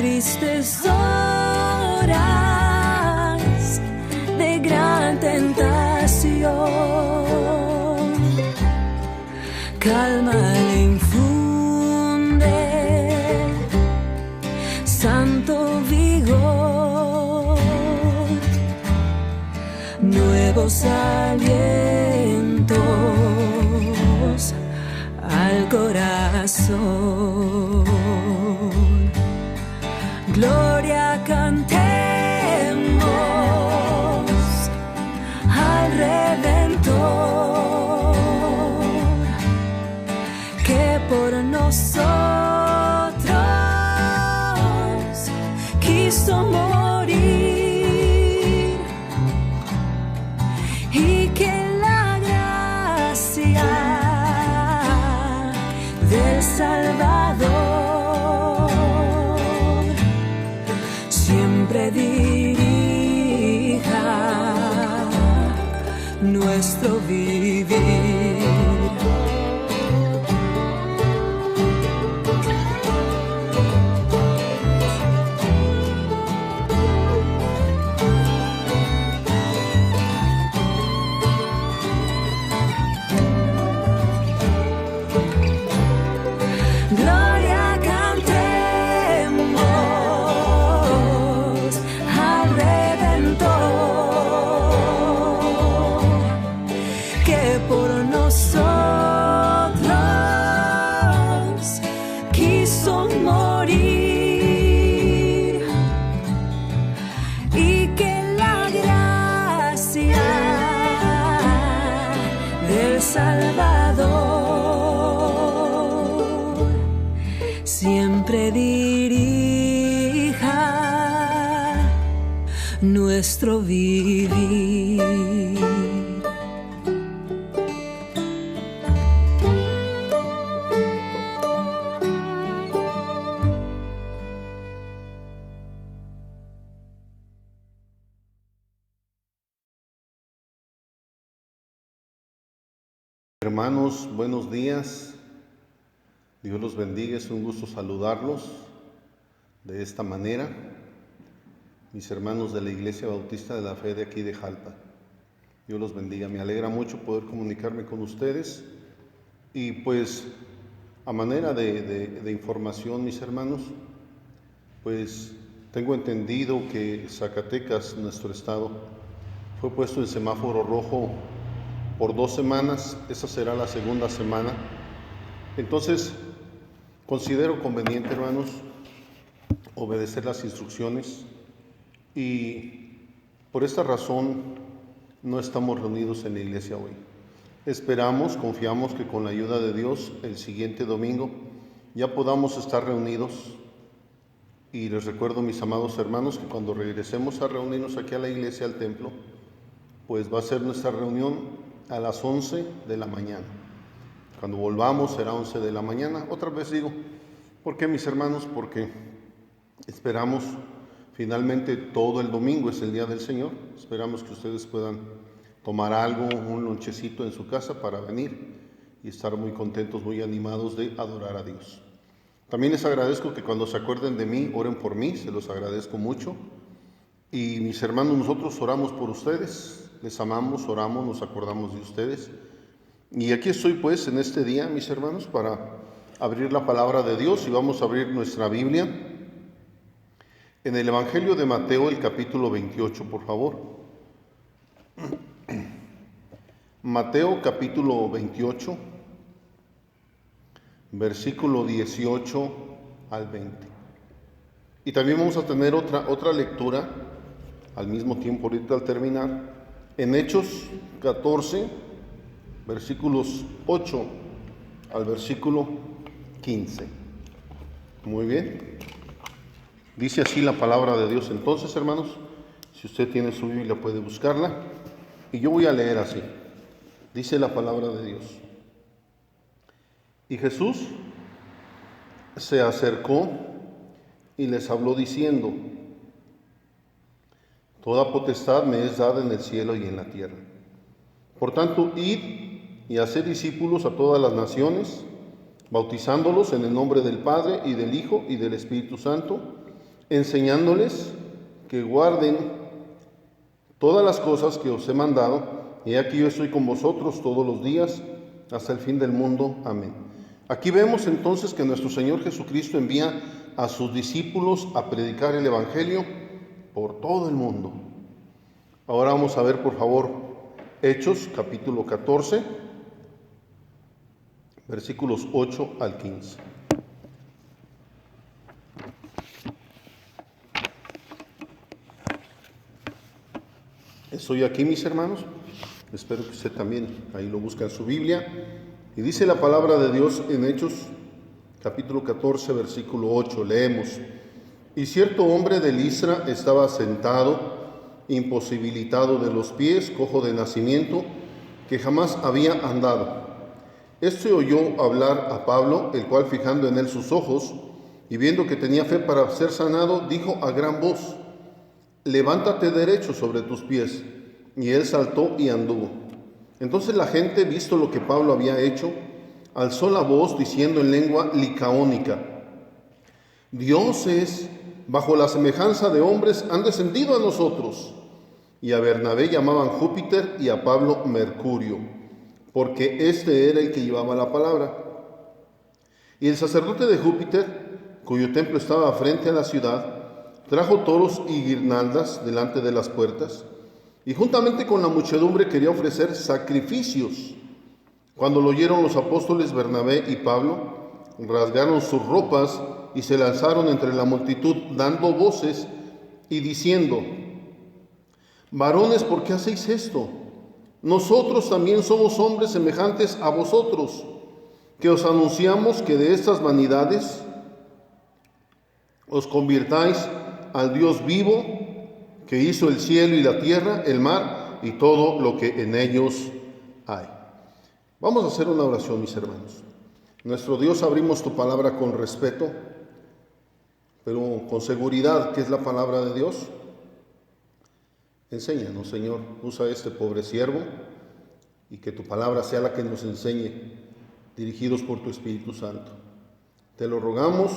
tristes horas de gran tentación, calma le infunde santo vigor, nuevos alientos al corazón. Gloria cantemos al Redentor, que por nosotros quiso morir, y que la gracia del Salvador siempre dirija nuestro vivir. Gloria cantemos al Redentor, que por nosotros quiso morir, y que la gracia del Salvador siempre dirija nuestro vivir. Hermanos, buenos días. Dios los bendiga, es un gusto saludarlos de esta manera. Mis hermanos de la Iglesia Bautista de la Fe de aquí de Jalpa. Dios los bendiga, me alegra mucho poder comunicarme con ustedes. Y pues, a manera de información, mis hermanos, pues tengo entendido que Zacatecas, nuestro estado, fue puesto en semáforo rojo por 2 semanas, esa será la segunda semana. Entonces, considero conveniente, hermanos, obedecer las instrucciones, y por esta razón no estamos reunidos en la iglesia hoy. Esperamos, confiamos que con la ayuda de Dios el siguiente domingo ya podamos estar reunidos. Y les recuerdo, mis amados hermanos, que cuando regresemos a reunirnos aquí a la iglesia, al templo, pues va a ser nuestra reunión a las 11 de la mañana. Cuando volvamos será 11 de la mañana. Otra vez digo, ¿por qué, mis hermanos? Porque esperamos, finalmente todo el domingo es el día del Señor. Esperamos que ustedes puedan tomar algo, un lonchecito en su casa para venir y estar muy contentos, muy animados de adorar a Dios. También les agradezco que cuando se acuerden de mí, oren por mí, se los agradezco mucho. Y mis hermanos, nosotros oramos por ustedes. Les amamos, oramos, nos acordamos de ustedes. Y aquí estoy pues en este día, mis hermanos, para abrir la palabra de Dios, y vamos a abrir nuestra Biblia en el Evangelio de Mateo, el capítulo 28, por favor. Mateo capítulo 28, versículo 18 al 20. Y también vamos a tener otra lectura al mismo tiempo, ahorita al terminar, en Hechos 14, versículos 8 al versículo 15. Muy bien. Dice así la palabra de Dios. Entonces, hermanos, si usted tiene su Biblia puede buscarla, y yo voy a leer así. Dice la palabra de Dios. Y Jesús se acercó y les habló diciendo: Toda potestad me es dada en el cielo y en la tierra. Por tanto, id y haced discípulos a todas las naciones, bautizándolos en el nombre del Padre y del Hijo y del Espíritu Santo, enseñándoles que guarden todas las cosas que os he mandado, y aquí yo estoy con vosotros todos los días hasta el fin del mundo. Amén. Aquí vemos entonces que nuestro Señor Jesucristo envía a sus discípulos a predicar el Evangelio por todo el mundo. Ahora vamos a ver, por favor, Hechos, capítulo 14, versículos 8 al 15. Estoy aquí, mis hermanos. Espero que usted también ahí lo busque en su Biblia. Y dice la palabra de Dios en Hechos, capítulo 14, versículo 8. Leemos: Y cierto hombre de Listra estaba sentado, imposibilitado de los pies, cojo de nacimiento, que jamás había andado. Este oyó hablar a Pablo, el cual, fijando en él sus ojos y viendo que tenía fe para ser sanado, dijo a gran voz: Levántate derecho sobre tus pies. Y él saltó y anduvo. Entonces la gente, visto lo que Pablo había hecho, alzó la voz diciendo en lengua licaónica: Dioses, bajo la semejanza de hombres, han descendido a nosotros. Y a Bernabé llamaban Júpiter y a Pablo Mercurio, porque este era el que llevaba la palabra. Y el sacerdote de Júpiter, cuyo templo estaba frente a la ciudad, trajo toros y guirnaldas delante de las puertas, y juntamente con la muchedumbre quería ofrecer sacrificios. Cuando lo oyeron los apóstoles Bernabé y Pablo, rasgaron sus ropas y se lanzaron entre la multitud, dando voces y diciendo: Varones, ¿por qué hacéis esto? Nosotros también somos hombres semejantes a vosotros, que os anunciamos que de estas vanidades os convirtáis al Dios vivo, que hizo el cielo y la tierra, el mar y todo lo que en ellos hay. Vamos a hacer una oración, mis hermanos. Nuestro Dios, abrimos tu palabra con respeto, pero con seguridad que es la palabra de Dios. Enséñanos, Señor, usa este pobre siervo y que tu palabra sea la que nos enseñe, dirigidos por tu Espíritu Santo. Te lo rogamos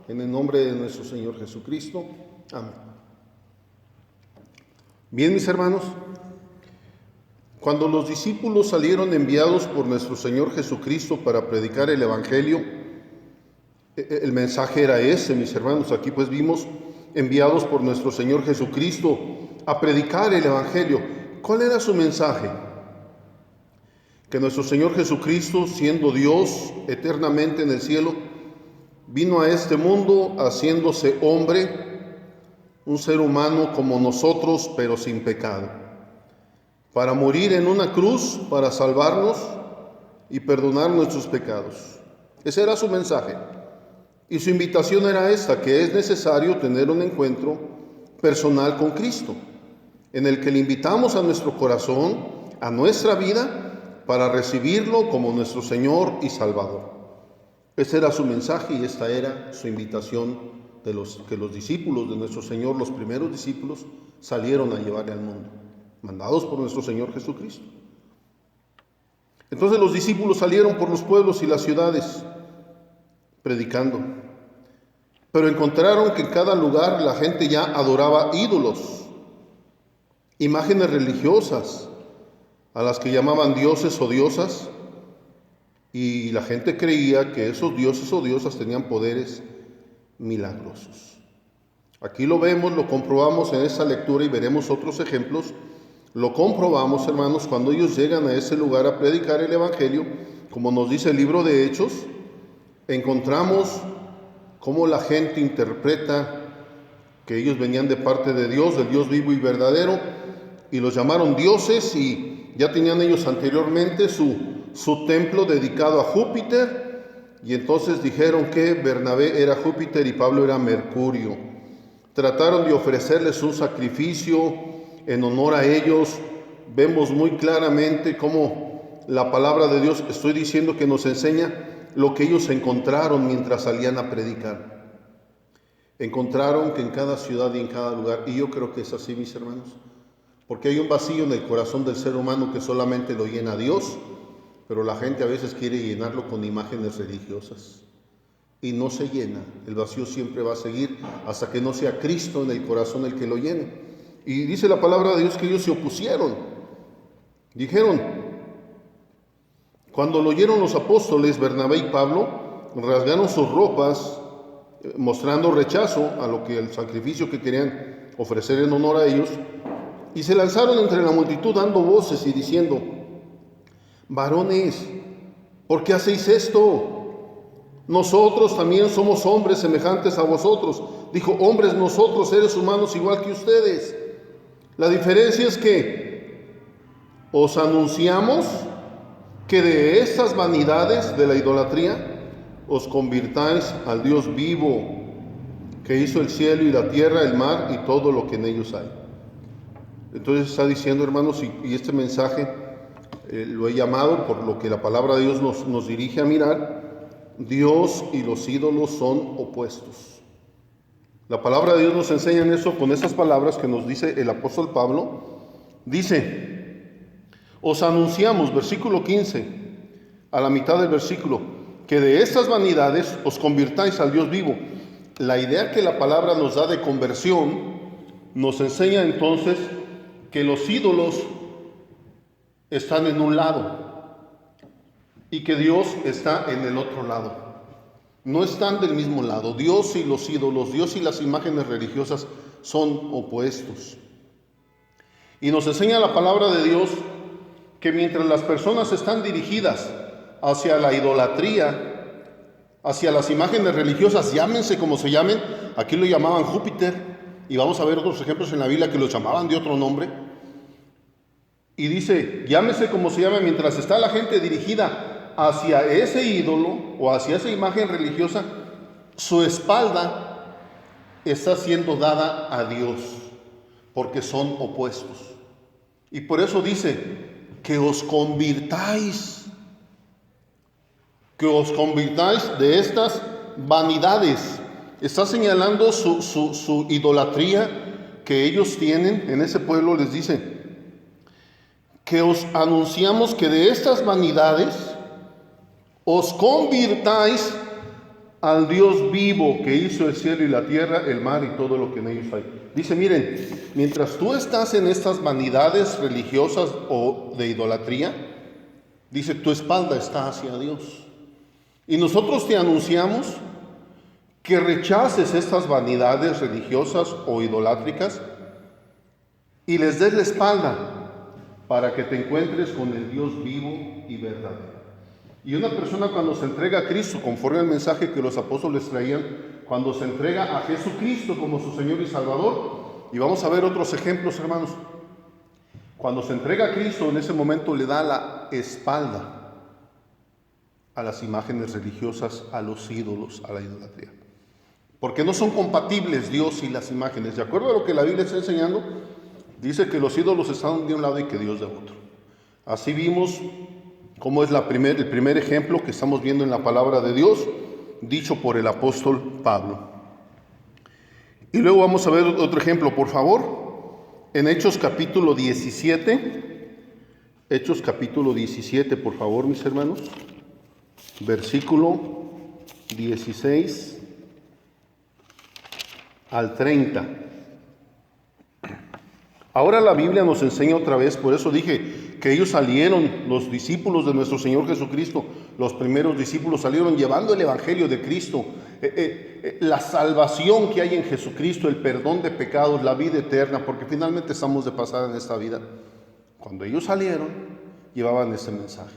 en el nombre de nuestro Señor Jesucristo. Amén. Bien, mis hermanos, cuando los discípulos salieron enviados por nuestro Señor Jesucristo para predicar el Evangelio, el mensaje era ese, mis hermanos. Aquí pues vimos enviados por nuestro Señor Jesucristo a predicar el Evangelio. ¿Cuál era su mensaje? Que nuestro Señor Jesucristo, siendo Dios eternamente en el cielo, vino a este mundo haciéndose hombre, un ser humano como nosotros, pero sin pecado, para morir en una cruz, para salvarnos y perdonar nuestros pecados. Ese era su mensaje. Y su invitación era esta, que es necesario tener un encuentro personal con Cristo, en el que le invitamos a nuestro corazón, a nuestra vida, para recibirlo como nuestro Señor y Salvador. Ese era su mensaje y esta era su invitación que los discípulos de nuestro Señor, los primeros discípulos, salieron a llevarle al mundo, mandados por nuestro Señor Jesucristo. Entonces los discípulos salieron por los pueblos y las ciudades predicando, pero encontraron que en cada lugar la gente ya adoraba ídolos, imágenes religiosas, a las que llamaban dioses o diosas, y la gente creía que esos dioses o diosas tenían poderes milagrosos. Aquí lo vemos, lo comprobamos en esta lectura y veremos otros ejemplos. Lo comprobamos, hermanos, cuando ellos llegan a ese lugar a predicar el Evangelio. Como nos dice el libro de Hechos, encontramos cómo la gente interpreta que ellos venían de parte de Dios, del Dios vivo y verdadero, y los llamaron dioses, y ya tenían ellos anteriormente su templo dedicado a Júpiter. Y entonces dijeron que Bernabé era Júpiter y Pablo era Mercurio. Trataron de ofrecerles un sacrificio en honor a ellos. Vemos muy claramente cómo la palabra de Dios, estoy diciendo, que nos enseña lo que ellos encontraron mientras salían a predicar. Encontraron que en cada ciudad y en cada lugar, y yo creo que es así, mis hermanos, porque hay un vacío en el corazón del ser humano que solamente lo llena Dios, pero la gente a veces quiere llenarlo con imágenes religiosas. y no se llena. El vacío siempre va a seguir hasta que no sea Cristo en el corazón el que lo llene. Y dice la palabra de Dios que ellos se opusieron. Dijeron, cuando lo oyeron los apóstoles, Bernabé y Pablo, rasgaron sus ropas, mostrando rechazo a lo que el sacrificio que querían ofrecer en honor a ellos, y se lanzaron entre la multitud dando voces y diciendo, varones, ¿por qué hacéis esto? Nosotros también somos hombres semejantes a vosotros. Dijo, hombres nosotros, seres humanos igual que ustedes. La diferencia es que os anunciamos que de estas vanidades de la idolatría os convirtáis al Dios vivo, que hizo el cielo y la tierra, el mar y todo lo que en ellos hay. Entonces está diciendo, hermanos, y este mensaje lo he llamado por lo que la palabra de Dios nos dirige a mirar. Dios y los ídolos son opuestos. La palabra de Dios nos enseña en eso con esas palabras que nos dice el apóstol Pablo. Dice, os anunciamos, versículo 15, a la mitad del versículo, que de estas vanidades os convirtáis al Dios vivo. La idea que la palabra nos da de conversión nos enseña entonces que los ídolos están en un lado y que Dios está en el otro lado. No están del mismo lado. Dios y los ídolos, Dios y las imágenes religiosas son opuestos. Y nos enseña la palabra de Dios que mientras las personas están dirigidas hacia la idolatría, hacia las imágenes religiosas, llámense como se llamen, aquí lo llamaban Júpiter, y vamos a ver otros ejemplos en la Biblia que los llamaban de otro nombre. Y dice, llámese como se llame, mientras está la gente dirigida hacia ese ídolo o hacia esa imagen religiosa, su espalda está siendo dada a Dios, porque son opuestos. Y por eso dice, que os convirtáis de estas vanidades. Está señalando su idolatría que ellos tienen en ese pueblo. Les dice, que os anunciamos que de estas vanidades os convirtáis al Dios vivo que hizo el cielo y la tierra, el mar y todo lo que en ellos hay. Dice, miren, mientras tú estás en estas vanidades religiosas o de idolatría, dice, tu espalda está hacia Dios. Y nosotros te anunciamos que rechaces estas vanidades religiosas o idolátricas y les des la espalda para que te encuentres con el Dios vivo y verdadero. Y una persona cuando se entrega a Cristo, conforme al mensaje que los apóstoles traían, cuando se entrega a Jesucristo como su Señor y Salvador, y vamos a ver otros ejemplos, hermanos, cuando se entrega a Cristo, en ese momento le da la espalda a las imágenes religiosas, a los ídolos, a la idolatría. Porque no son compatibles Dios y las imágenes. De acuerdo a lo que la Biblia está enseñando, dice que los ídolos están de un lado y que Dios de otro. Así vimos cómo es el primer ejemplo que estamos viendo en la palabra de Dios, dicho por el apóstol Pablo. Y luego vamos a ver otro ejemplo, por favor, en Hechos capítulo 17. Hechos capítulo 17, por favor, mis hermanos. Versículo 16 al 30. Ahora la Biblia nos enseña otra vez, por eso dije que ellos salieron, los discípulos de nuestro Señor Jesucristo, los primeros discípulos salieron llevando el Evangelio de Cristo, la salvación que hay en Jesucristo, el perdón de pecados, la vida eterna, porque finalmente estamos de pasada en esta vida. Cuando ellos salieron, llevaban ese mensaje.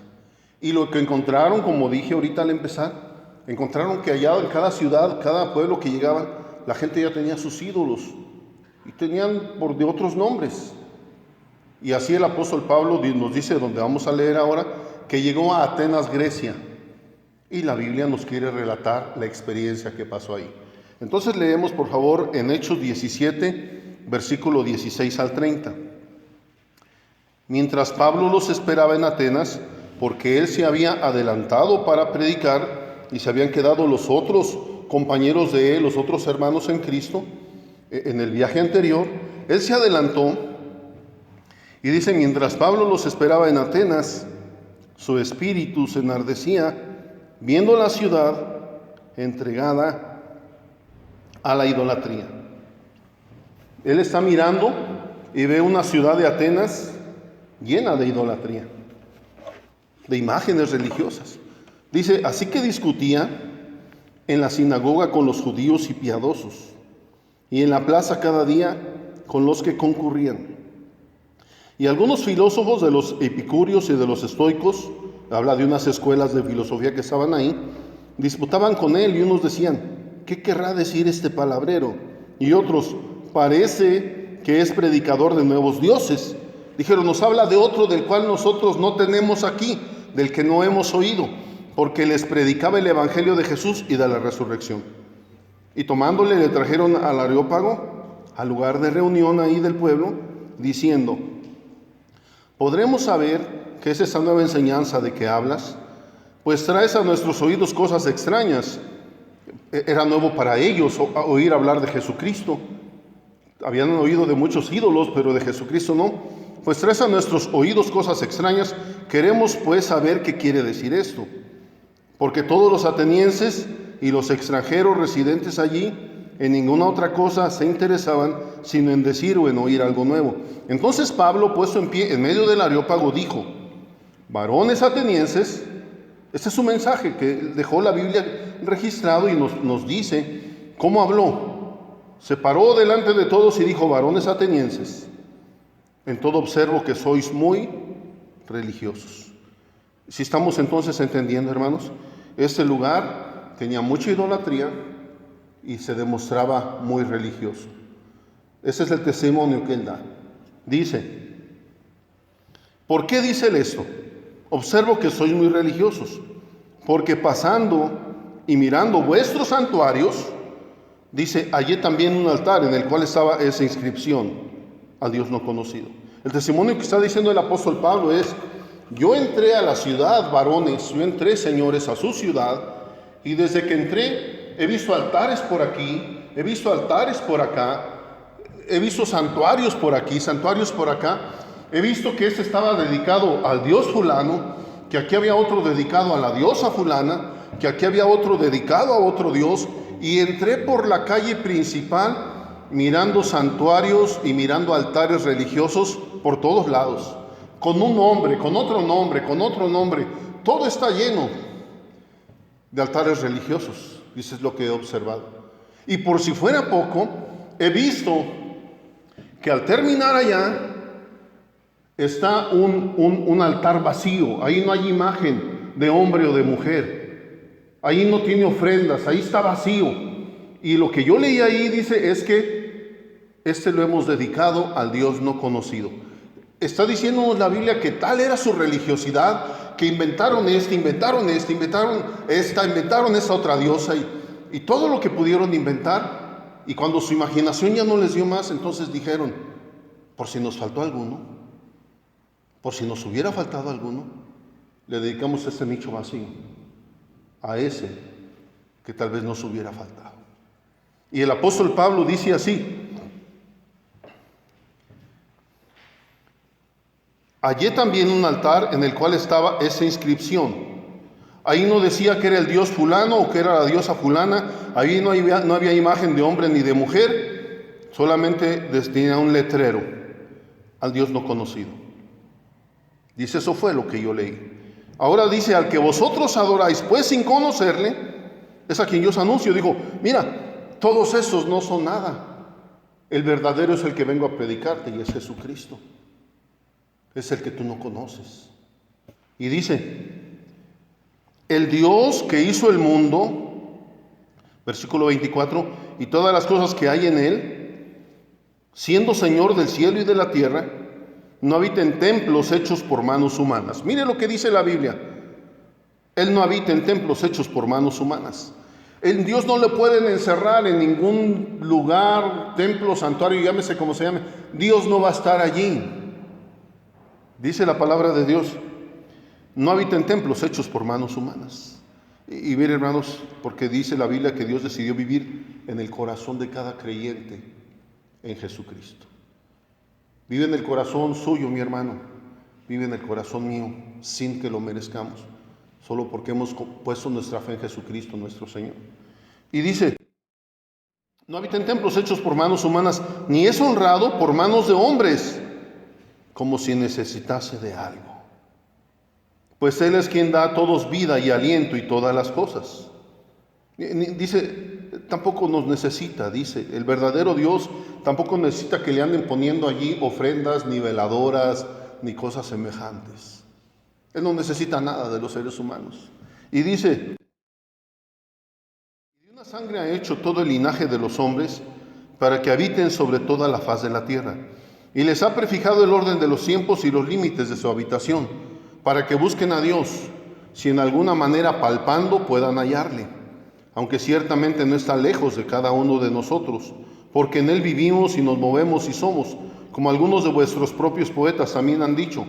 Y lo que encontraron, como dije ahorita al empezar, encontraron que allá en cada ciudad, cada pueblo que llegaban, la gente ya tenía sus ídolos y tenían de otros nombres. Y así el apóstol Pablo nos dice, donde vamos a leer ahora, que llegó a Atenas, Grecia. Y la Biblia nos quiere relatar la experiencia que pasó ahí. Entonces leemos, por favor, en Hechos 17, versículo 16 al 30. Mientras Pablo los esperaba en Atenas, porque él se había adelantado para predicar y se habían quedado los otros compañeros de él, los otros hermanos en Cristo, en el viaje anterior, él se adelantó y dice, mientras Pablo los esperaba en Atenas, su espíritu se enardecía viendo la ciudad entregada a la idolatría. Él está mirando y ve una ciudad de Atenas llena de idolatría, de imágenes religiosas. Dice, así que discutía en la sinagoga con los judíos y piadosos, y en la plaza cada día con los que concurrían. Y algunos filósofos de los epicúreos y de los estoicos, habla de unas escuelas de filosofía que estaban ahí, disputaban con él, y unos decían, ¿qué querrá decir este palabrero? Y otros, parece que es predicador de nuevos dioses. Dijeron, nos habla de otro del cual nosotros no tenemos aquí, del que no hemos oído, porque les predicaba el evangelio de Jesús y de la resurrección. Y tomándole le trajeron al Areópago, al lugar de reunión ahí del pueblo, diciendo, ¿podremos saber qué es esa nueva enseñanza de que hablas? Pues traes a nuestros oídos cosas extrañas. Era nuevo para ellos oír hablar de Jesucristo. Habían oído de muchos ídolos, pero de Jesucristo no. Pues traes a nuestros oídos cosas extrañas. Queremos pues saber qué quiere decir esto. Porque todos los atenienses y los extranjeros residentes allí en ninguna otra cosa se interesaban sino en decir o en oír algo nuevo. Entonces Pablo, puesto en pie en medio del Areópago, dijo, varones atenienses, este es su mensaje que dejó la Biblia registrado y nos dice cómo habló. Se paró delante de todos y dijo, varones atenienses, en todo observo que sois muy religiosos. Si estamos entonces entendiendo, hermanos, este lugar tenía mucha idolatría y se demostraba muy religioso. Ese es el testimonio que él da. Dice, ¿por qué dice él esto? Observo que sois muy religiosos, porque pasando y mirando vuestros santuarios, dice, hallé también un altar en el cual estaba esa inscripción, a Dios no conocido. El testimonio que está diciendo el apóstol Pablo es, yo entré a la ciudad, varones, yo entré, señores, a su ciudad, y desde que entré he visto altares por aquí, he visto altares por acá, he visto santuarios por aquí, santuarios por acá, he visto que este estaba dedicado al dios fulano, que aquí había otro dedicado a la diosa fulana, que aquí había otro dedicado a otro dios, y entré por la calle principal mirando santuarios y mirando altares religiosos por todos lados. Con un nombre, con otro nombre, con otro nombre. Todo está lleno de altares religiosos. Eso es lo que he observado. Y por si fuera poco, he visto que al terminar allá está un altar vacío. Ahí no hay imagen de hombre o de mujer. Ahí no tiene ofrendas, ahí está vacío. Y lo que yo leí ahí dice es que este lo hemos dedicado al Dios no conocido. Está diciéndonos la Biblia que tal era su religiosidad, que inventaron inventaron esta otra diosa y todo lo que pudieron inventar. Y cuando su imaginación ya no les dio más, entonces dijeron, por si nos faltó alguno, por si nos hubiera faltado alguno, le dedicamos este nicho vacío a ese que tal vez nos hubiera faltado. Y el apóstol Pablo dice así, hallé también un altar en el cual estaba esa inscripción. Ahí no decía que era el dios fulano o que era la diosa fulana. Ahí no había imagen de hombre ni de mujer. Solamente tenía un letrero al Dios no conocido. Dice, eso fue lo que yo leí. Ahora dice, al que vosotros adoráis, pues sin conocerle, es a quien yo os anuncio. Digo, mira, todos estos no son nada. El verdadero es el que vengo a predicarte y es Jesucristo. Es el que tú no conoces. Y dice, el Dios que hizo el mundo, versículo 24, y todas las cosas que hay en él, siendo Señor del cielo y de la tierra, no habita en templos hechos por manos humanas. Mire lo que dice la Biblia. Él no habita en templos hechos por manos humanas. El Dios no le pueden encerrar en ningún lugar, templo, santuario, llámese como se llame. Dios no va a estar allí. Dice la palabra de Dios, no habita en templos hechos por manos humanas. Y miren, hermanos, porque dice la Biblia que Dios decidió vivir en el corazón de cada creyente en Jesucristo. Vive en el corazón suyo, mi hermano. Vive en el corazón mío, sin que lo merezcamos. Solo porque hemos puesto nuestra fe en Jesucristo, nuestro Señor. Y dice, no habita en templos hechos por manos humanas, ni es honrado por manos de hombres, como si necesitase de algo. Pues Él es quien da a todos vida y aliento y todas las cosas. Dice, tampoco nos necesita, dice, el verdadero Dios tampoco necesita que le anden poniendo allí ofrendas, ni veladoras, ni cosas semejantes. Él no necesita nada de los seres humanos. Y dice, y una sangre ha hecho todo el linaje de los hombres para que habiten sobre toda la faz de la tierra. Y les ha prefijado el orden de los tiempos y los límites de su habitación, para que busquen a Dios, si en alguna manera palpando puedan hallarle, aunque ciertamente no está lejos de cada uno de nosotros, porque en Él vivimos y nos movemos y somos, como algunos de vuestros propios poetas también han dicho,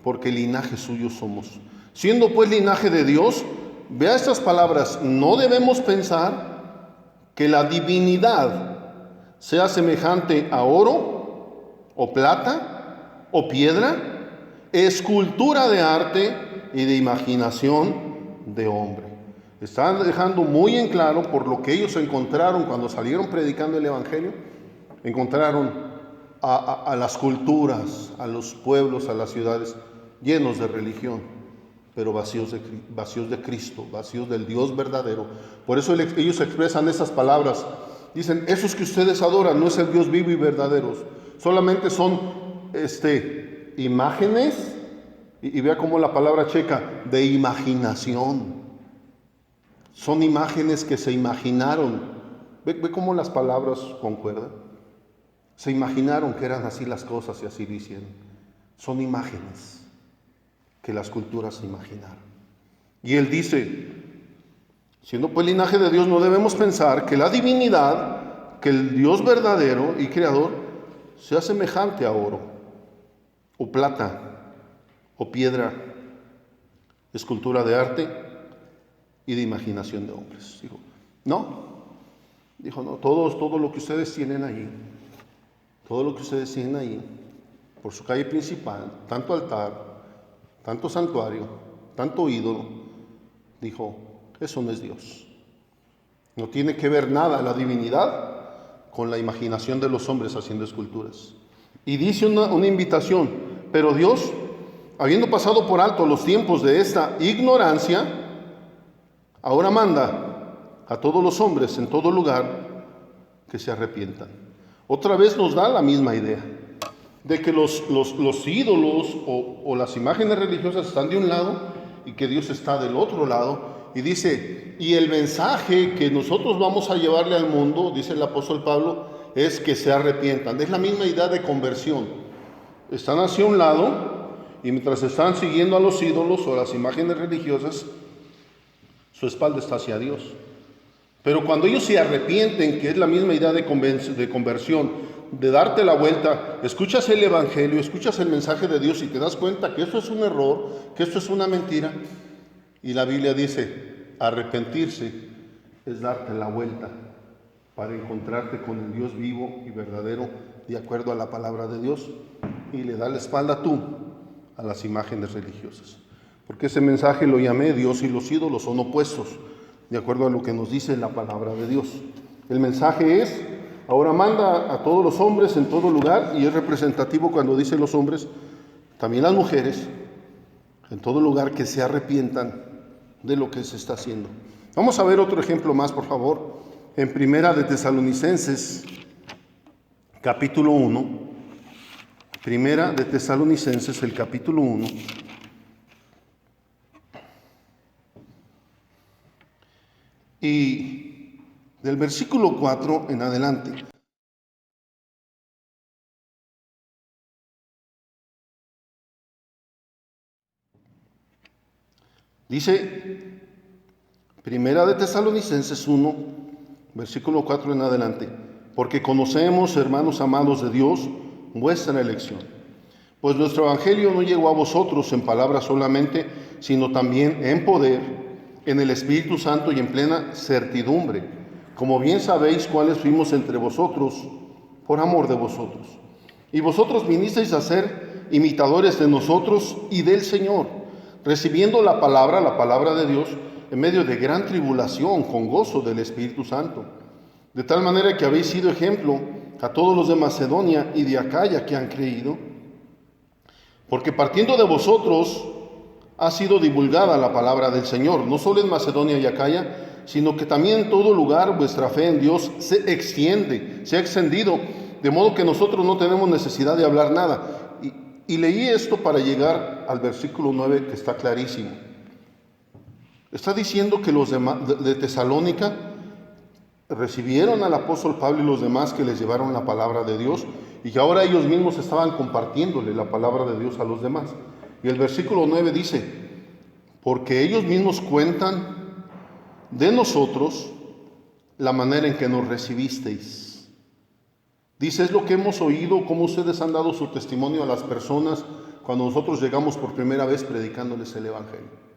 porque linaje suyo somos. Siendo pues linaje de Dios, vea estas palabras, no debemos pensar que la divinidad sea semejante a oro, o plata, o piedra, escultura de arte y de imaginación de hombre. Están dejando muy en claro por lo que ellos encontraron cuando salieron predicando el Evangelio. Encontraron a las culturas, a los pueblos, a las ciudades llenos de religión, pero vacíos de Cristo, vacíos del Dios verdadero. Por eso ellos expresan esas palabras. Dicen, esos que ustedes adoran no es el Dios vivo y verdadero, solamente son imágenes, y vea cómo la palabra checa, de imaginación. Son imágenes que se imaginaron. ¿Ve cómo las palabras concuerdan? Se imaginaron que eran así las cosas y así lo hicieron. Son imágenes que las culturas se imaginaron. Y él dice, siendo pues linaje de Dios, no debemos pensar que la divinidad, que el Dios verdadero y creador, sea semejante a oro, o plata, o piedra, escultura de arte y de imaginación de hombres. Dijo, no, todo lo que ustedes tienen ahí, por su calle principal, tanto altar, tanto santuario, tanto ídolo, dijo, eso no es Dios. No tiene que ver nada la divinidad con la imaginación de los hombres haciendo esculturas. Y dice una invitación, pero Dios, habiendo pasado por alto los tiempos de esta ignorancia, ahora manda a todos los hombres en todo lugar que se arrepientan. Otra vez nos da la misma idea de que los ídolos o las imágenes religiosas están de un lado y que Dios está del otro lado. Y dice, y el mensaje que nosotros vamos a llevarle al mundo, dice el apóstol Pablo, es que se arrepientan. Es la misma idea de conversión. Están hacia un lado y mientras están siguiendo a los ídolos o las imágenes religiosas, su espalda está hacia Dios. Pero cuando ellos se arrepienten, que es la misma idea de conversión, de darte la vuelta, escuchas el Evangelio, escuchas el mensaje de Dios y te das cuenta que esto es un error, que esto es una mentira. Y la Biblia dice, arrepentirse es darte la vuelta para encontrarte con el Dios vivo y verdadero, de acuerdo a la palabra de Dios, y le da la espalda tú a las imágenes religiosas. Porque ese mensaje lo llamé, Dios y los ídolos son opuestos, de acuerdo a lo que nos dice la palabra de Dios. El mensaje es, ahora manda a todos los hombres en todo lugar, y es representativo cuando dice los hombres, también las mujeres, en todo lugar, que se arrepientan de lo que se está haciendo. Vamos a ver otro ejemplo más, por favor, en Primera de Tesalonicenses, capítulo 1. Primera de Tesalonicenses, el capítulo 1. Y del versículo 4 en adelante. Dice, Primera de Tesalonicenses 1, versículo 4 en adelante, porque conocemos, hermanos amados de Dios, vuestra elección. Pues nuestro evangelio no llegó a vosotros en palabras solamente, sino también en poder, en el Espíritu Santo y en plena certidumbre, como bien sabéis cuáles fuimos entre vosotros, por amor de vosotros. Y vosotros vinisteis a ser imitadores de nosotros y del Señor, recibiendo la palabra de Dios, en medio de gran tribulación, con gozo del Espíritu Santo. De tal manera que habéis sido ejemplo a todos los de Macedonia y de Acaya que han creído, porque partiendo de vosotros ha sido divulgada la palabra del Señor, no solo en Macedonia y Acaya, sino que también en todo lugar vuestra fe en Dios se extiende, se ha extendido, de modo que nosotros no tenemos necesidad de hablar nada. Y leí esto para llegar al versículo 9, que está clarísimo. Está diciendo que los de Tesalónica recibieron al apóstol Pablo y los demás que les llevaron la palabra de Dios, y que ahora ellos mismos estaban compartiéndole la palabra de Dios a los demás. Y el versículo 9 dice: porque ellos mismos cuentan de nosotros la manera en que nos recibisteis. Dice, es lo que hemos oído, cómo ustedes han dado su testimonio a las personas cuando nosotros llegamos por primera vez predicándoles el Evangelio.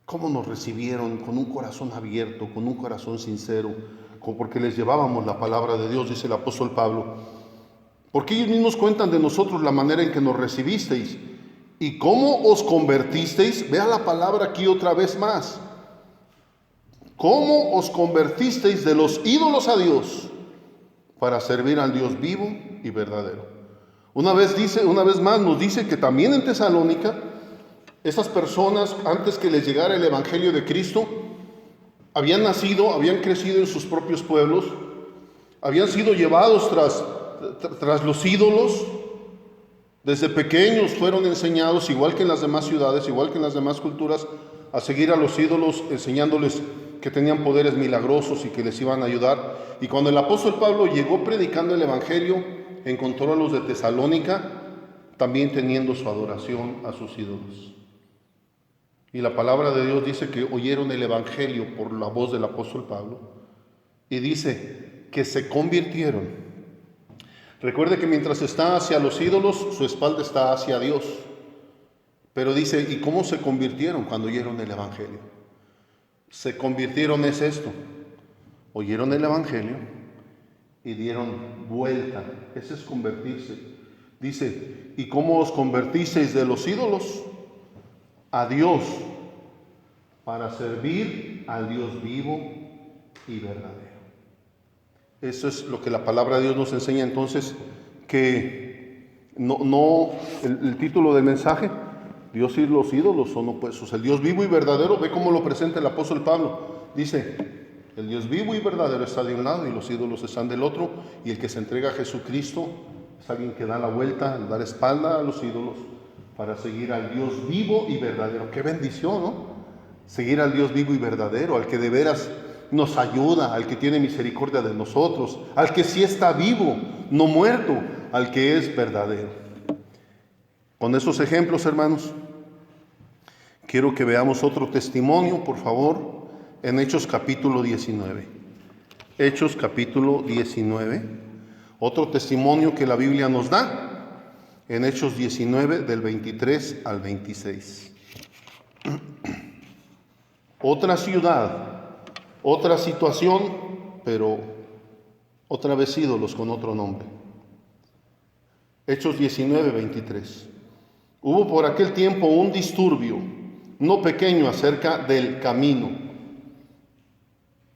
Cómo nos recibieron con un corazón abierto, con un corazón sincero, porque les llevábamos la palabra de Dios, dice el apóstol Pablo. Porque ellos mismos cuentan de nosotros la manera en que nos recibisteis y cómo os convertisteis. Vea la palabra aquí otra vez más. Cómo os convertisteis de los ídolos a Dios para servir al Dios vivo y verdadero. Una vez más nos dice que también en Tesalónica, esas personas, antes que les llegara el Evangelio de Cristo, habían crecido en sus propios pueblos, habían sido llevados tras los ídolos. Desde pequeños fueron enseñados, igual que en las demás ciudades, igual que en las demás culturas, a seguir a los ídolos, enseñándoles que tenían poderes milagrosos y que les iban a ayudar. Y cuando el apóstol Pablo llegó predicando el Evangelio, encontró a los de Tesalónica también teniendo su adoración a sus ídolos. Y la palabra de Dios dice que oyeron el Evangelio por la voz del apóstol Pablo, y dice que se convirtieron. Recuerde que mientras está hacia los ídolos, su espalda está hacia Dios. Pero dice, ¿y cómo se convirtieron cuando oyeron el Evangelio? Se convirtieron es esto: oyeron el Evangelio y dieron vuelta. Ese es convertirse. Dice, ¿y cómo os convertisteis de los ídolos a Dios para servir al Dios vivo y verdadero? Eso es lo que la palabra de Dios nos enseña. Entonces, que el título del mensaje, Dios y los ídolos son opuestos. El Dios vivo y verdadero, ve cómo lo presenta el apóstol Pablo. Dice, el Dios vivo y verdadero está de un lado y los ídolos están del otro, y el que se entrega a Jesucristo es alguien que da la vuelta, da la espalda a los ídolos para seguir al Dios vivo y verdadero. ¡Qué bendición!, ¿no? Seguir al Dios vivo y verdadero, al que de veras nos ayuda, al que tiene misericordia de nosotros, al que sí está vivo, no muerto, al que es verdadero. Con esos ejemplos, hermanos, quiero que veamos otro testimonio, por favor, en Hechos capítulo 19. Hechos capítulo 19, otro testimonio que la Biblia nos da, en Hechos 19, del 23 al 26. Otra ciudad, otra situación, pero otra vez ídolos con otro nombre. Hechos 19, 23. Hubo por aquel tiempo un disturbio, no pequeño, acerca del camino.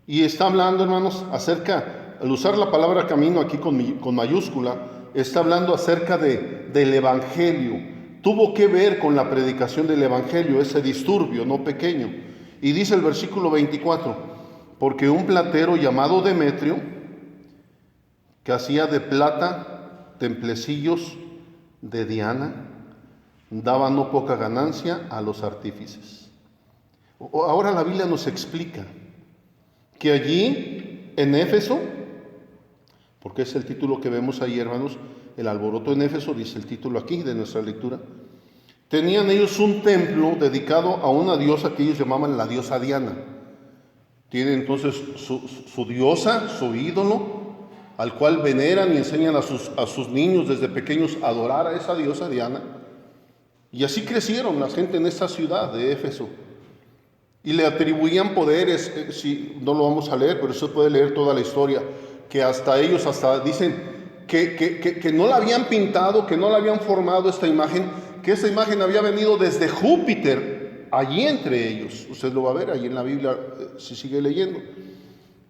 Y está hablando, hermanos, al usar la palabra camino aquí con mayúscula, está hablando acerca del Evangelio. Tuvo que ver con la predicación del Evangelio, ese disturbio, no pequeño. Y dice el versículo 24, porque un platero llamado Demetrio, que hacía de plata templecillos de Diana, daba no poca ganancia a los artífices. Ahora la Biblia nos explica que allí en Éfeso, porque es el título que vemos ahí, hermanos, el alboroto en Éfeso, dice el título aquí de nuestra lectura, tenían ellos un templo dedicado a una diosa que ellos llamaban la diosa Diana. Tienen entonces su diosa, su ídolo, al cual veneran y enseñan a sus niños desde pequeños a adorar a esa diosa Diana. Y así crecieron la gente en esta ciudad de Éfeso. Y le atribuían poderes, si no lo vamos a leer, pero usted puede leer toda la historia, que hasta ellos dicen que no la habían pintado, que no la habían formado esta imagen, que esta imagen había venido desde Júpiter allí entre ellos. Usted lo va a ver allí en la Biblia si sigue leyendo.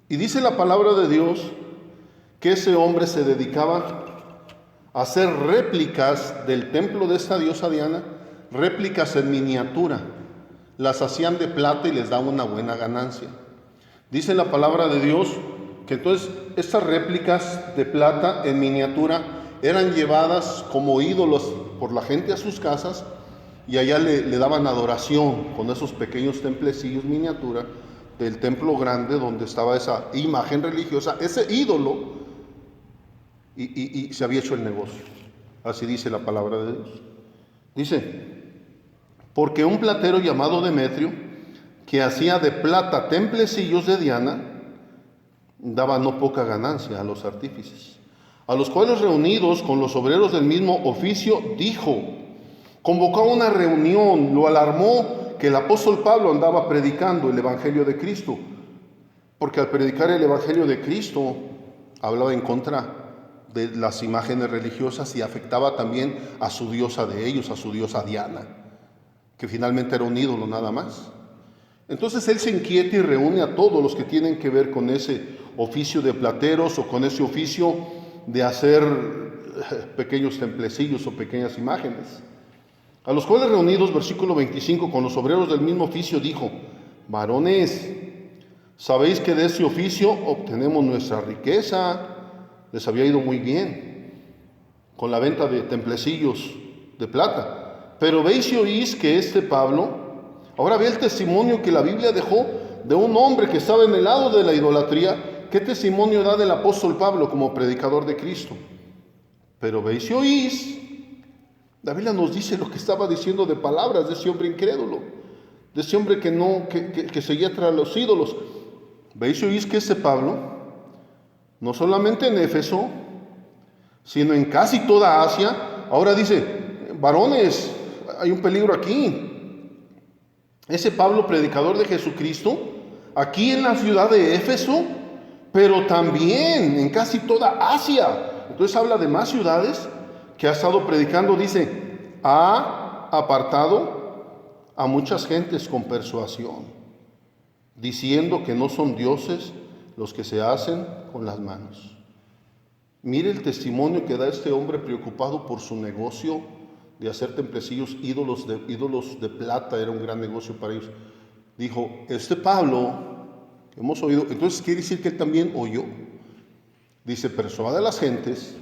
Y dice la palabra de Dios que ese hombre se dedicaba a hacer réplicas del templo de esta diosa Diana, réplicas en miniatura. Las hacían de plata y les daba una buena ganancia. Dice la palabra de Dios que entonces estas réplicas de plata en miniatura eran llevadas como ídolos por la gente a sus casas y allá le daban adoración con esos pequeños templecillos miniatura del templo grande donde estaba esa imagen religiosa, ese ídolo, y se había hecho el negocio. Así dice la palabra de Dios. Dice, porque un platero llamado Demetrio, que hacía de plata templecillos de Diana, daba no poca ganancia a los artífices, a los cuales reunidos con los obreros del mismo oficio, dijo, convocó a una reunión, lo alarmó que el apóstol Pablo andaba predicando el Evangelio de Cristo, porque al predicar el Evangelio de Cristo hablaba en contra de las imágenes religiosas y afectaba también a su diosa de ellos, a su diosa Diana, que finalmente era un ídolo nada más. Entonces él se inquieta y reúne a todos los que tienen que ver con ese oficio de plateros o con ese oficio de hacer pequeños templecillos o pequeñas imágenes. A los cuales reunidos, versículo 25, con los obreros del mismo oficio dijo, varones, sabéis que de ese oficio obtenemos nuestra riqueza. Les había ido muy bien con la venta de templecillos de plata. Pero veis y oís que este Pablo, ahora ve el testimonio que la Biblia dejó de un hombre que estaba en el lado de la idolatría. ¿Qué testimonio da del apóstol Pablo como predicador de Cristo? Pero veis y oís, la Biblia nos dice lo que estaba diciendo de palabras de ese hombre incrédulo, de ese hombre que seguía tras los ídolos. Veis y oís que este Pablo, no solamente en Éfeso, sino en casi toda Asia, ahora dice, varones, hay un peligro aquí. Ese Pablo, predicador de Jesucristo, aquí en la ciudad de Éfeso, pero también en casi toda Asia. Entonces habla de más ciudades que ha estado predicando, dice, ha apartado a muchas gentes con persuasión, diciendo que no son dioses los que se hacen con las manos. Mire el testimonio que da este hombre preocupado por su negocio de hacer templecillos, ídolos de plata, era un gran negocio para ellos. Dijo, este Pablo, que hemos oído, entonces quiere decir que él también oyó. Dice, persuade a las gentes,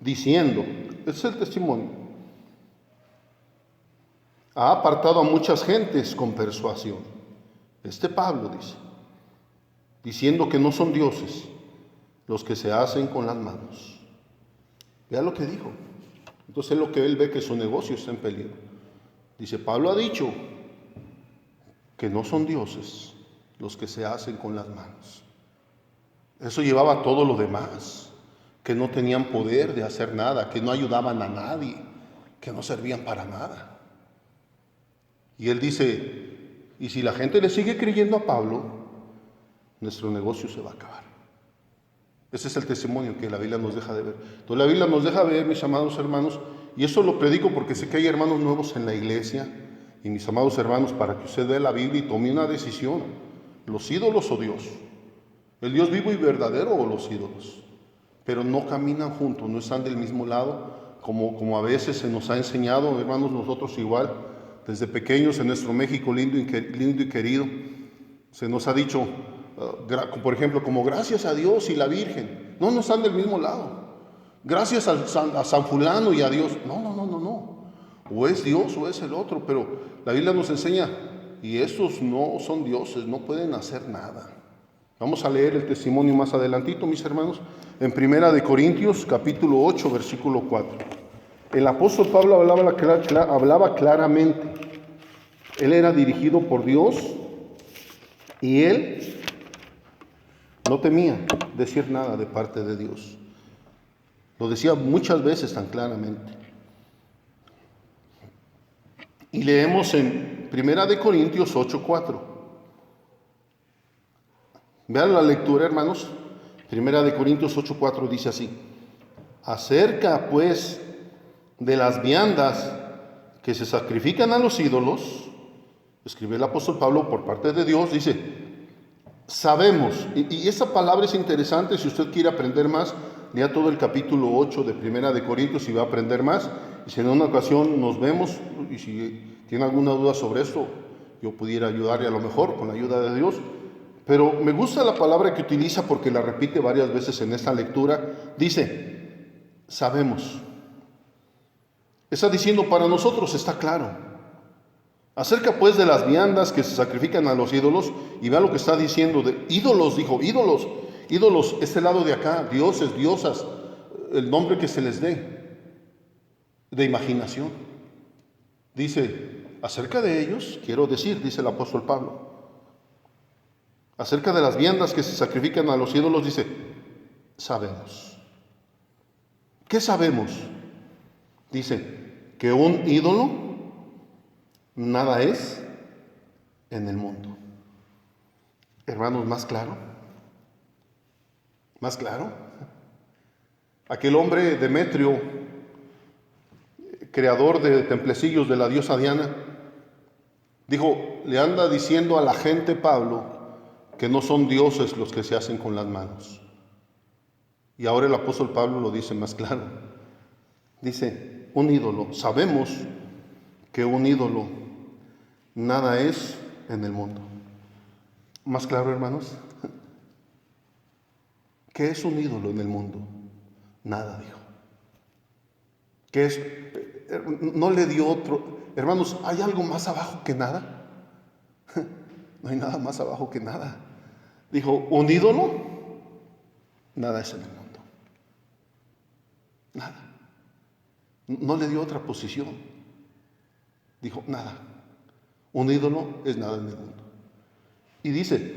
diciendo, este es el testimonio, ha apartado a muchas gentes con persuasión. Este Pablo dice, diciendo que no son dioses los que se hacen con las manos. Vea lo que dijo. Entonces es lo que él ve, que su negocio está en peligro. Dice, Pablo ha dicho que no son dioses los que se hacen con las manos. Eso llevaba todo lo demás, que no tenían poder de hacer nada, que no ayudaban a nadie, que no servían para nada. Y él dice, y si la gente le sigue creyendo a Pablo, nuestro negocio se va a acabar. Ese es el testimonio que la Biblia nos deja de ver. Entonces la Biblia nos deja ver, mis amados hermanos, y eso lo predico porque sé que hay hermanos nuevos en la iglesia, y mis amados hermanos, para que usted vea la Biblia y tome una decisión, los ídolos o Dios, el Dios vivo y verdadero o los ídolos, pero no caminan juntos, no están del mismo lado, como a veces se nos ha enseñado, hermanos, nosotros igual, desde pequeños en nuestro México lindo y querido, se nos ha dicho, por ejemplo, como gracias a Dios y la Virgen. No están del mismo lado. Gracias a San Fulano y a Dios. No. O es Dios o es el otro, pero la Biblia nos enseña, y estos no son dioses, no pueden hacer nada. Vamos a leer el testimonio más adelantito, mis hermanos, en 1 Corintios, capítulo 8, versículo 4. El apóstol Pablo hablaba claramente. Él era dirigido por Dios y él no temía decir nada de parte de Dios. Lo decía muchas veces tan claramente. Y leemos en 1 Corintios 8:4. Vean la lectura, hermanos. 1 Corintios 8:4 dice así: acerca pues de las viandas que se sacrifican a los ídolos, escribe el apóstol Pablo por parte de Dios, dice, sabemos, y esa palabra es interesante. Si usted quiere aprender más, lea todo el capítulo 8 de Primera de Corintios y va a aprender más. Y si en una ocasión nos vemos, y si tiene alguna duda sobre esto, yo pudiera ayudarle a lo mejor con la ayuda de Dios. Pero me gusta la palabra que utiliza porque la repite varias veces en esta lectura. Dice, sabemos. Está diciendo, para nosotros está claro. Acerca pues de las viandas que se sacrifican a los ídolos, y vea lo que está diciendo de ídolos, dijo, ídolos, este lado de acá, dioses, diosas, el nombre que se les dé, de imaginación. Dice, acerca de ellos, quiero decir, dice el apóstol Pablo, acerca de las viandas que se sacrifican a los ídolos, dice, sabemos. ¿Qué sabemos? Dice, que un ídolo nada es en el mundo. Hermanos, más claro. Más claro. Aquel hombre Demetrio, creador de templecillos de la diosa Diana, dijo, le anda diciendo a la gente Pablo que no son dioses los que se hacen con las manos. Y ahora el apóstol Pablo lo dice más claro. Dice, un ídolo, sabemos que un ídolo nada es en el mundo. ¿Más claro, hermanos? ¿Qué es un ídolo en el mundo? Nada, dijo. ¿Qué es? No le dio otro. Hermanos, ¿hay algo más abajo que nada? No hay nada más abajo que nada. Dijo, un ídolo, nada es en el mundo. Nada. No le dio otra posición. Dijo, nada. Un ídolo es nada en el mundo. Y dice,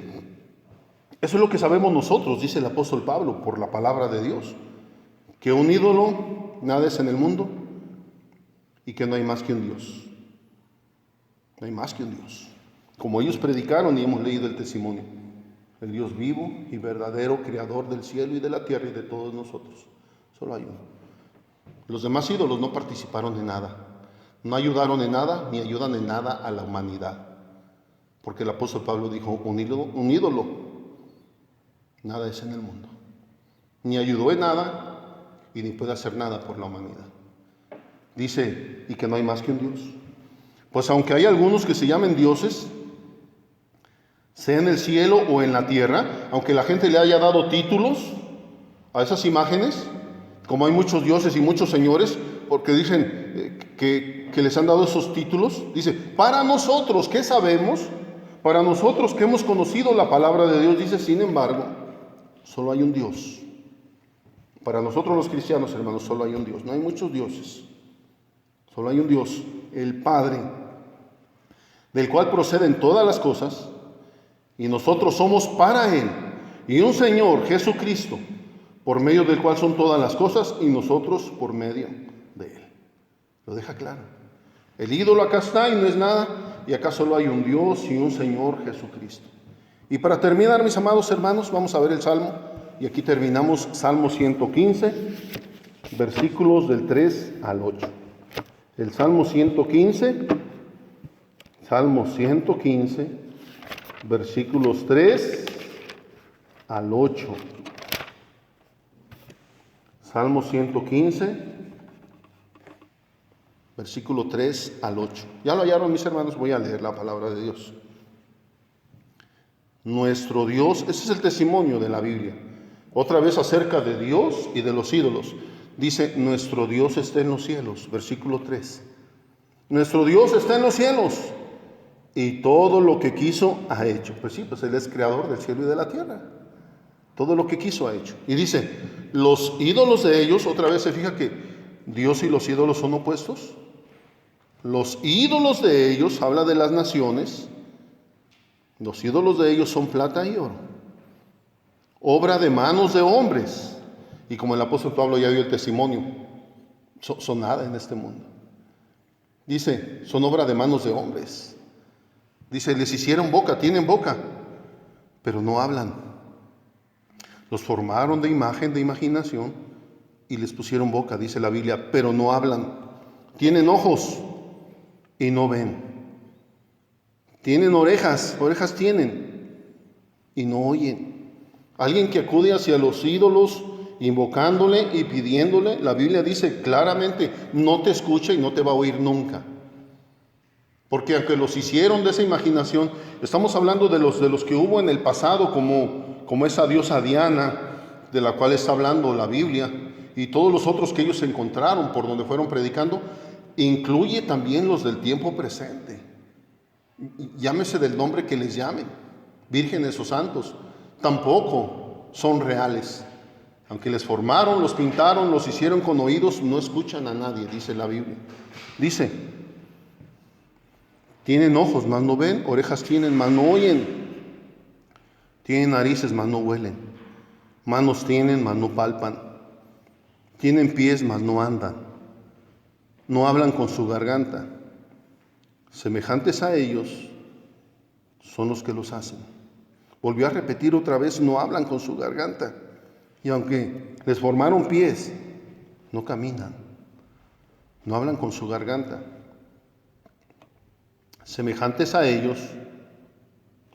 eso es lo que sabemos nosotros, dice el apóstol Pablo, por la palabra de Dios, que un ídolo nada es en el mundo y que no hay más que un Dios. No hay más que un Dios. Como ellos predicaron y hemos leído el testimonio, el Dios vivo y verdadero, creador del cielo y de la tierra y de todos nosotros. Solo hay uno. Los demás ídolos no participaron en nada. No ayudaron en nada, ni ayudan en nada a la humanidad. Porque el apóstol Pablo dijo, un ídolo, nada es en el mundo. Ni ayudó en nada, y ni puede hacer nada por la humanidad. Dice, y que no hay más que un Dios. Pues aunque hay algunos que se llamen dioses, sea en el cielo o en la tierra, aunque la gente le haya dado títulos a esas imágenes, como hay muchos dioses y muchos señores, porque dicen que les han dado esos títulos, dice, para nosotros, ¿qué sabemos? Para nosotros que hemos conocido la palabra de Dios, dice, sin embargo, solo hay un Dios. Para nosotros los cristianos, hermanos, solo hay un Dios, no hay muchos dioses. Solo hay un Dios, el Padre, del cual proceden todas las cosas, y nosotros somos para Él, y un Señor, Jesucristo, por medio del cual son todas las cosas, y nosotros por medio de Él. Lo deja claro. El ídolo acá está y no es nada, y acá solo hay un Dios y un Señor Jesucristo. Y para terminar, mis amados hermanos, vamos a ver el Salmo, y aquí terminamos Salmo 115, versículos del 3 al 8. El Salmo 115, versículos 3 al 8. Salmo 115, versículo 3 al 8. ¿Ya lo hallaron, mis hermanos? Voy a leer la palabra de Dios. Nuestro Dios, ese es el testimonio de la Biblia. Otra vez acerca de Dios y de los ídolos. Dice, nuestro Dios está en los cielos, versículo 3. Nuestro Dios está en los cielos y todo lo que quiso ha hecho. Pues sí, pues Él es creador del cielo y de la tierra. Todo lo que quiso ha hecho. Y dice, los ídolos de ellos, otra vez se fija que Dios y los ídolos son opuestos. Los ídolos de ellos, habla de las naciones, los ídolos de ellos son plata y oro, obra de manos de hombres. Y como el apóstol Pablo ya dio el testimonio, son nada en este mundo. Dice, son obra de manos de hombres. Dice, les hicieron boca, tienen boca, pero no hablan. Los formaron de imagen, de imaginación, y les pusieron boca, dice la Biblia, pero no hablan. Tienen ojos y no ven. Tienen orejas tienen y no oyen. Alguien que acude hacia los ídolos, invocándole y pidiéndole, la Biblia dice claramente, no te escucha y no te va a oír nunca. Porque aunque los hicieron de esa imaginación, estamos hablando de los que hubo en el pasado, como esa diosa Diana, de la cual está hablando la Biblia, y todos los otros que ellos encontraron por donde fueron predicando, incluye también los del tiempo presente. Llámese del nombre que les llamen, vírgenes o santos, tampoco son reales. Aunque les formaron, los pintaron, los hicieron con oídos, no escuchan a nadie, dice la Biblia. Dice, tienen ojos, mas no ven, orejas tienen, mas no oyen. Tienen narices, mas no huelen. Manos tienen, mas no palpan. Tienen pies, mas no andan. No hablan con su garganta. Semejantes a ellos son los que los hacen. Volvió a repetir otra vez, no hablan con su garganta. Y aunque les formaron pies, no caminan. No hablan con su garganta. Semejantes a ellos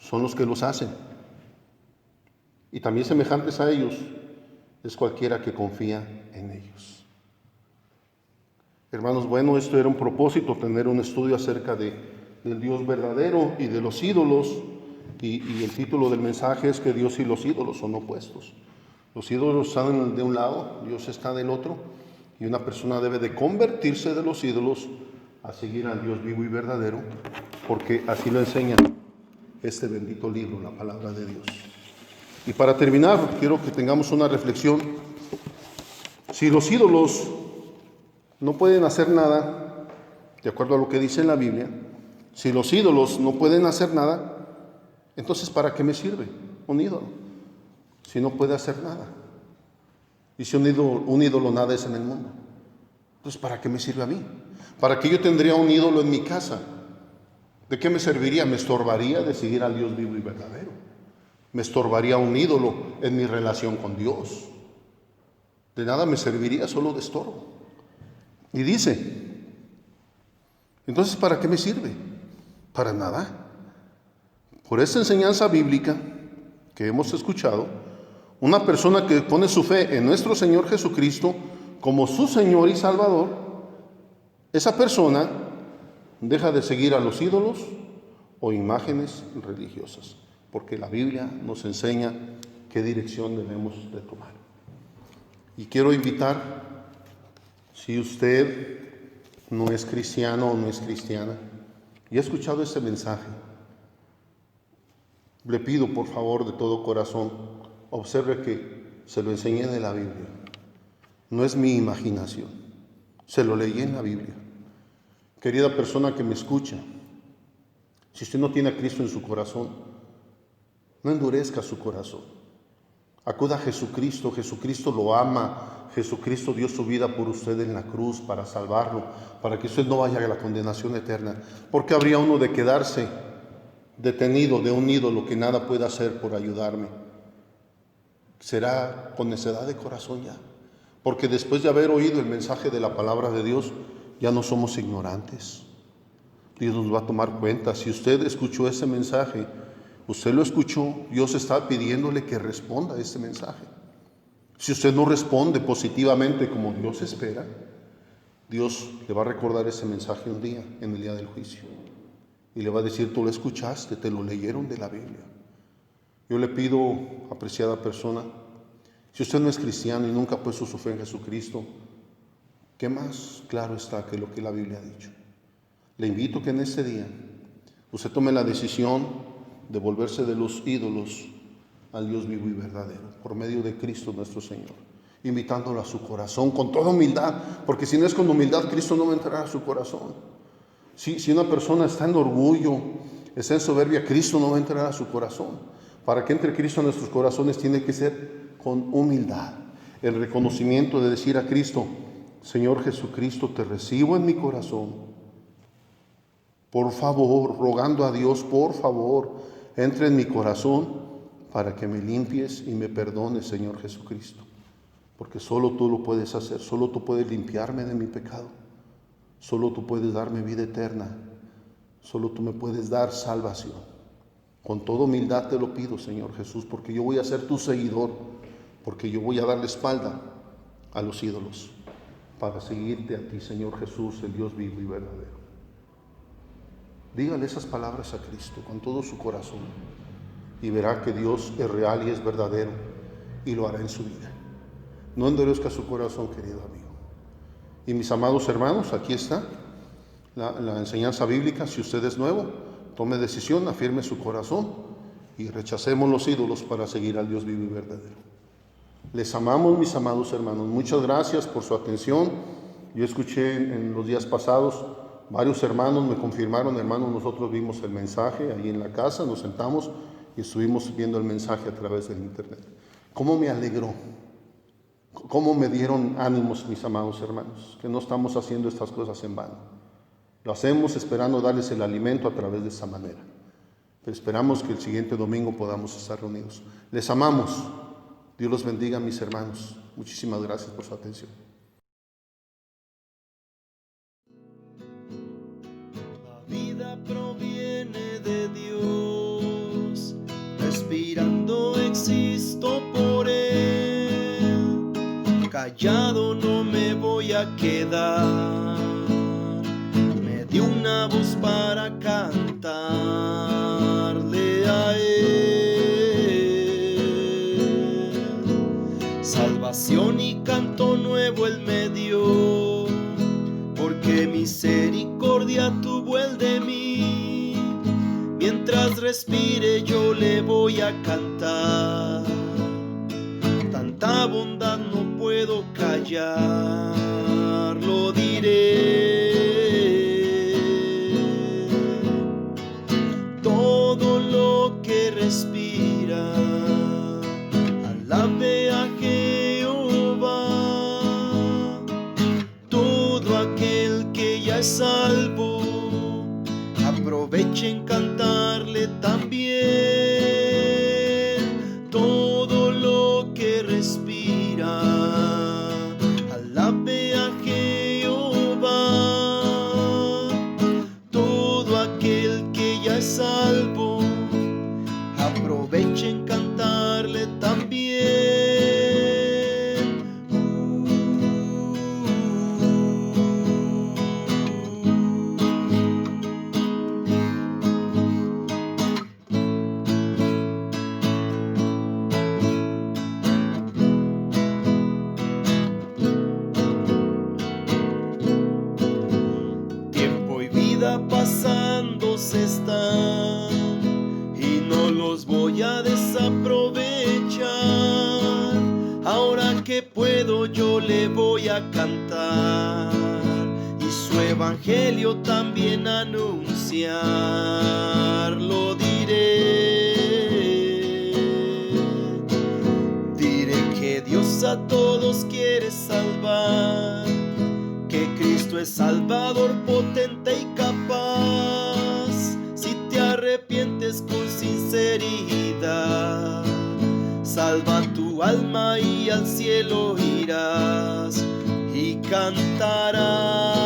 son los que los hacen. Y también semejantes a ellos es cualquiera que confía en ellos. Hermanos, bueno, esto era un propósito, tener un estudio acerca del Dios verdadero y de los ídolos. Y el título del mensaje es que Dios y los ídolos son opuestos. Los ídolos están de un lado, Dios está del otro. Y una persona debe de convertirse de los ídolos a seguir al Dios vivo y verdadero, porque así lo enseña este bendito libro, la palabra de Dios. Y para terminar, quiero que tengamos una reflexión. Si los ídolos no pueden hacer nada, de acuerdo a lo que dice en la Biblia, si los ídolos no pueden hacer nada, entonces ¿para qué me sirve un ídolo? Si no puede hacer nada. Y si un ídolo nada es en el mundo, entonces ¿para qué me sirve a mí? ¿Para qué yo tendría un ídolo en mi casa? ¿De qué me serviría? Me estorbaría de seguir al Dios vivo y verdadero. Me estorbaría un ídolo en mi relación con Dios. De nada me serviría, solo de estorbo. Y dice, entonces ¿para qué me sirve? Para nada. Por esa enseñanza bíblica que hemos escuchado, una persona que pone su fe en nuestro Señor Jesucristo como su Señor y Salvador, esa persona deja de seguir a los ídolos o imágenes religiosas, porque la Biblia nos enseña qué dirección debemos de tomar. Y quiero invitar, si usted no es cristiano o no es cristiana y ha escuchado este mensaje, le pido por favor de todo corazón, observe que se lo enseñé de la Biblia. No es mi imaginación, se lo leí en la Biblia. Querida persona que me escucha, si usted no tiene a Cristo en su corazón, no endurezca su corazón. Acuda a Jesucristo, Jesucristo lo ama, Jesucristo dio su vida por usted en la cruz para salvarlo, para que usted no vaya a la condenación eterna. ¿Por qué habría uno de quedarse detenido de un ídolo que nada puede hacer por ayudarme? Será con necedad de corazón ya, porque después de haber oído el mensaje de la palabra de Dios, ya no somos ignorantes. Dios nos va a tomar cuenta. Si usted escuchó ese mensaje, usted lo escuchó, Dios está pidiéndole que responda a este mensaje. Si usted no responde positivamente como Dios espera, Dios le va a recordar ese mensaje un día, en el día del juicio. Y le va a decir, tú lo escuchaste, te lo leyeron de la Biblia. Yo le pido, apreciada persona, si usted no es cristiano y nunca ha puesto su fe en Jesucristo, ¿qué más claro está que lo que la Biblia ha dicho? Le invito que en este día usted tome la decisión de volverse de los ídolos al Dios vivo y verdadero, por medio de Cristo nuestro Señor, invitándolo a su corazón con toda humildad, porque si no es con humildad, Cristo no va a entrar a su corazón. Si una persona está en orgullo, está en soberbia, Cristo no va a entrar a su corazón. Para que entre Cristo a nuestros corazones tiene que ser con humildad, el reconocimiento de decir a Cristo, Señor Jesucristo, te recibo en mi corazón. Por favor, rogando a Dios, por favor, entre en mi corazón para que me limpies y me perdones, Señor Jesucristo. Porque solo tú lo puedes hacer, solo tú puedes limpiarme de mi pecado. Solo tú puedes darme vida eterna. Solo tú me puedes dar salvación. Con toda humildad te lo pido, Señor Jesús, porque yo voy a ser tu seguidor, porque yo voy a darle espalda a los ídolos para seguirte a ti, Señor Jesús, el Dios vivo y verdadero. Dígale esas palabras a Cristo con todo su corazón y verá que Dios es real y es verdadero y lo hará en su vida. No endurezca su corazón, querido amigo. Y mis amados hermanos, aquí está la enseñanza bíblica. Si usted es nuevo, tome decisión, afirme su corazón y rechacemos los ídolos para seguir al Dios vivo y verdadero. Les amamos, mis amados hermanos. Muchas gracias por su atención. Yo escuché en los días pasados, varios hermanos me confirmaron: hermanos, nosotros vimos el mensaje ahí en la casa, nos sentamos y estuvimos viendo el mensaje a través del internet. ¿Cómo me alegró? ¿Cómo me dieron ánimos, mis amados hermanos? Que no estamos haciendo estas cosas en vano. Lo hacemos esperando darles el alimento a través de esta manera. Pero esperamos que el siguiente domingo podamos estar reunidos. Les amamos. Dios los bendiga, mis hermanos. Muchísimas gracias por su atención. La vida proviene de Dios, respirando existo por Él. Callado no me voy a quedar, me dio una voz para cantarle a Él. Salvación y canto nuevo Él me dio, porque misericordia tuvo Él de mí. Mientras respire yo le voy a cantar, tanta bondad no puedo callar, lo diré. Todo lo que respira, alabe a Jehová. Todo aquel que ya es salvo, aprovechen cantarle también. Todo lo que respira, alabe a Jehová. Todo aquel que ya es salvo, aprovechen cantarle también. Tiempo y vida pasándose están y no los voy a desaprovechar. Ahora que puedo yo le voy a cantar y su evangelio también anunciar, lo diré. Diré que Dios a todos quiere salvar, que Cristo es Salvador potente y capaz. Si te arrepientes con sinceridad, salva tu alma y al cielo irás y cantarás.